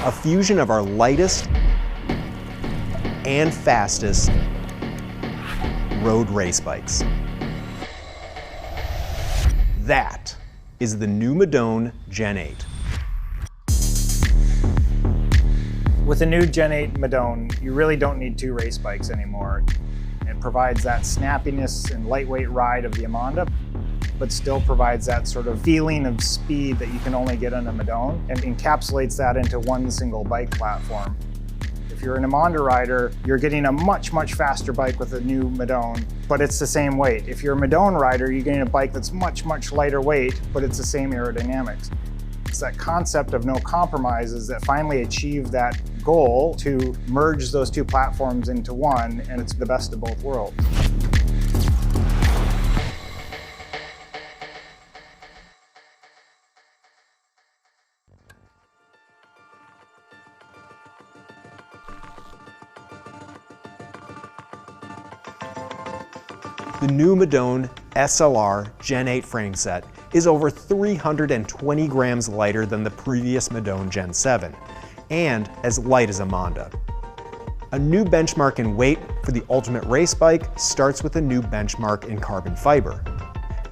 a fusion of our lightest and fastest road race bikes. That is the new Madone Gen 8. With the new Gen 8 Madone, you really don't need two race bikes anymore. It provides that snappiness and lightweight ride of the Amonda, but still provides that sort of feeling of speed that you can only get on a Madone, and encapsulates that into one single bike platform. If you're an Amonda rider, you're getting a much, much faster bike with a new Madone, but it's the same weight. If you're a Madone rider, you're getting a bike that's much, much lighter weight, but it's the same aerodynamics. It's that concept of no compromises that finally achieved that goal to merge those two platforms into one, and it's the best of both worlds. The new Madone SLR Gen 8 frame set is over 320 grams lighter than the previous Madone Gen 7, and as light as Amonda. A new benchmark in weight for the ultimate race bike starts with a new benchmark in carbon fiber.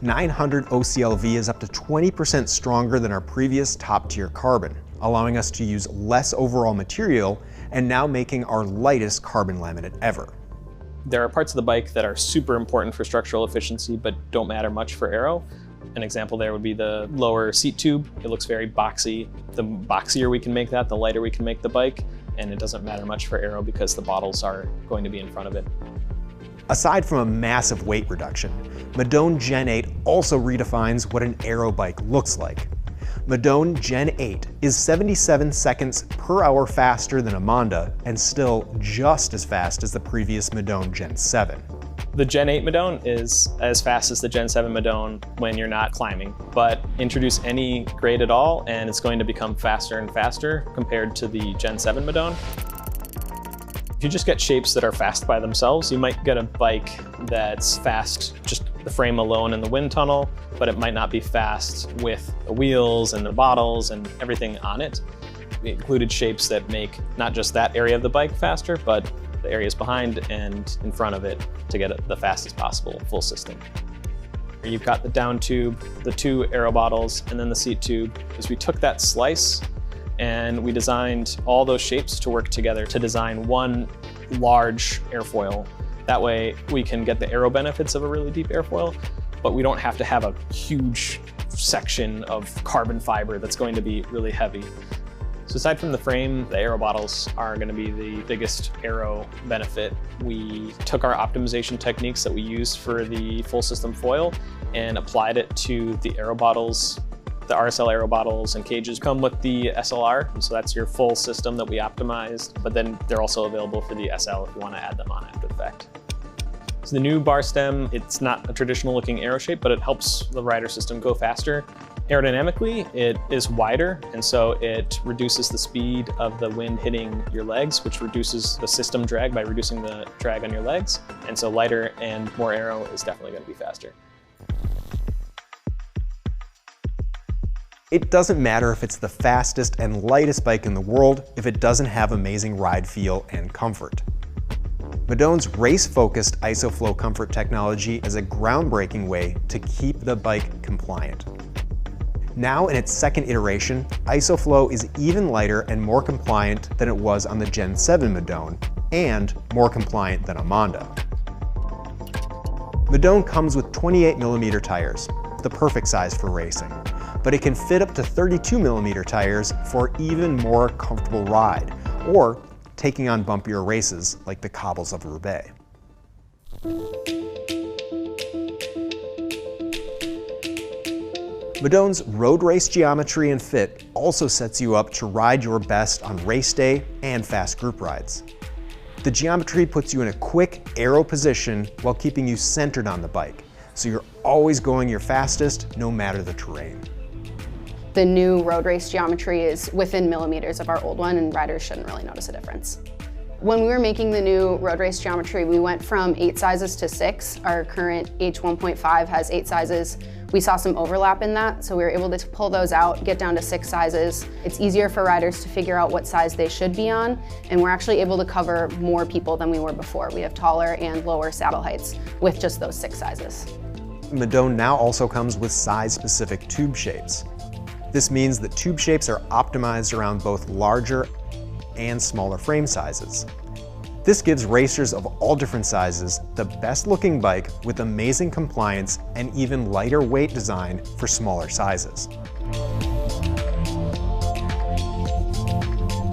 900 OCLV is up to 20% stronger than our previous top-tier carbon, allowing us to use less overall material and now making our lightest carbon laminate ever. There are parts of the bike that are super important for structural efficiency but don't matter much for aero. An example there would be the lower seat tube. It looks very boxy. The boxier we can make that, the lighter we can make the bike, and it doesn't matter much for aero because the bottles are going to be in front of it. Aside from a massive weight reduction, Madone Gen 8 also redefines what an aero bike looks like. Madone Gen 8 is 77 seconds per hour faster than Amonda and still just as fast as the previous Madone Gen 7. The Gen 8 Madone is as fast as the Gen 7 Madone when you're not climbing, but introduce any grade at all and it's going to become faster and faster compared to the Gen 7 Madone. If you just get shapes that are fast by themselves, you might get a bike that's fast just the frame alone in the wind tunnel, but it might not be fast with the wheels and the bottles and everything on it. We included shapes that make not just that area of the bike faster, but the areas behind and in front of it to get it the fastest possible full system. You've got the down tube, the two aero bottles, and then the seat tube. As we took that slice and we designed all those shapes to work together to design one large airfoil. That way we can get the aero benefits of a really deep airfoil, but we don't have to have a huge section of carbon fiber that's going to be really heavy. So aside from the frame, the aero bottles are going to be the biggest aero benefit. We took our optimization techniques that we used for the full system foil and applied it to the aero bottles. The RSL aero bottles and cages come with the SLR, and so that's your full system that we optimized, but then they're also available for the SL if you want to add them on after the fact. So the new bar stem, it's not a traditional looking aero shape, but it helps the rider system go faster. Aerodynamically, it is wider, and so it reduces the speed of the wind hitting your legs, which reduces the system drag by reducing the drag on your legs. And so lighter and more aero is definitely going to be faster. It doesn't matter if it's the fastest and lightest bike in the world if it doesn't have amazing ride feel and comfort. Madone's race-focused ISOFlow comfort technology is a groundbreaking way to keep the bike compliant. Now in its second iteration, ISOFlow is even lighter and more compliant than it was on the Gen 7 Madone, and more compliant than Amonda. Madone comes with 28mm tires, the perfect size for racing, but it can fit up to 32mm tires for even more comfortable ride, or taking on bumpier races like the cobbles of Roubaix. Madone's road race geometry and fit also sets you up to ride your best on race day and fast group rides. The geometry puts you in a quick aero position while keeping you centered on the bike, so you're always going your fastest no matter the terrain. The new road race geometry is within millimeters of our old one, and riders shouldn't really notice a difference. When we were making the new road race geometry, we went from 8 sizes to 6. Our current H1.5 has 8 sizes. We saw some overlap in that, so we were able to pull those out, get down to 6 sizes. It's easier for riders to figure out what size they should be on, and we're actually able to cover more people than we were before. We have taller and lower saddle heights with just those 6 sizes. Madone now also comes with size-specific tube shapes. This means that tube shapes are optimized around both larger and smaller frame sizes. This gives racers of all different sizes the best looking bike with amazing compliance and even lighter weight design for smaller sizes.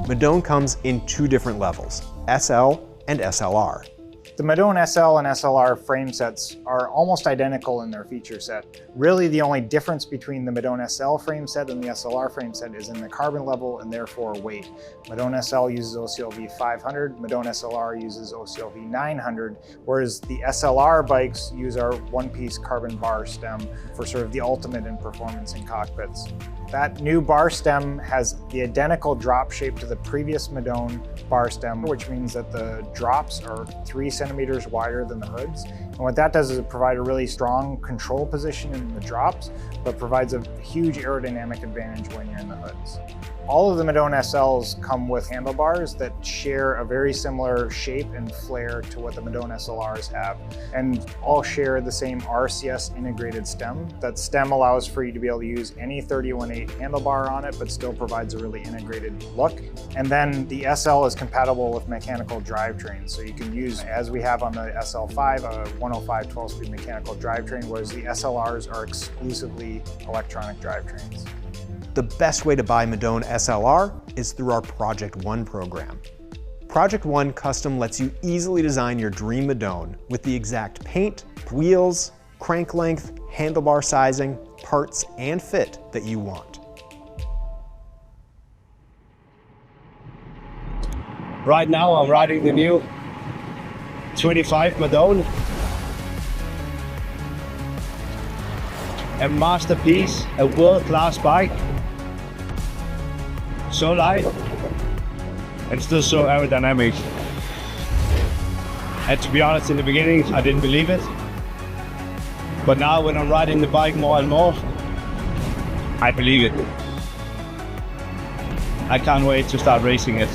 Madone comes in 2 different levels, SL and SLR. The Madone SL and SLR frame sets are almost identical in their feature set. Really, the only difference between the Madone SL frame set and the SLR frame set is in the carbon level and therefore weight. Madone SL uses OCLV 500, Madone SLR uses OCLV 900, whereas the SLR bikes use our one-piece carbon bar stem for sort of the ultimate in performance in cockpits. That new bar stem has the identical drop shape to the previous Madone bar stem, which means that the drops are 3 centimeters wider than the hoods. And what that does is it provides a really strong control position in the drops, but provides a huge aerodynamic advantage when you're in the hoods. All of the Madone SLs come with handlebars that share a very similar shape and flare to what the Madone SLRs have, and all share the same RCS integrated stem. That stem allows for you to be able to use any 31/8 handlebar on it, but still provides a really integrated look. And then the SL is compatible with mechanical drivetrains, so you can use, as we have on the SL5, a 105 12-speed mechanical drivetrain, whereas the SLRs are exclusively electronic drivetrains. The best way to buy Madone SLR is through our Project One program. Project One Custom lets you easily design your dream Madone with the exact paint, wheels, crank length, handlebar sizing, parts, and fit that you want. Right now I'm riding the new 25 Madone. A masterpiece, a world-class bike. So light and still so aerodynamic. And to be honest, in the beginning I didn't believe it. But now when I'm riding the bike more and more, I believe it. I can't wait to start racing it.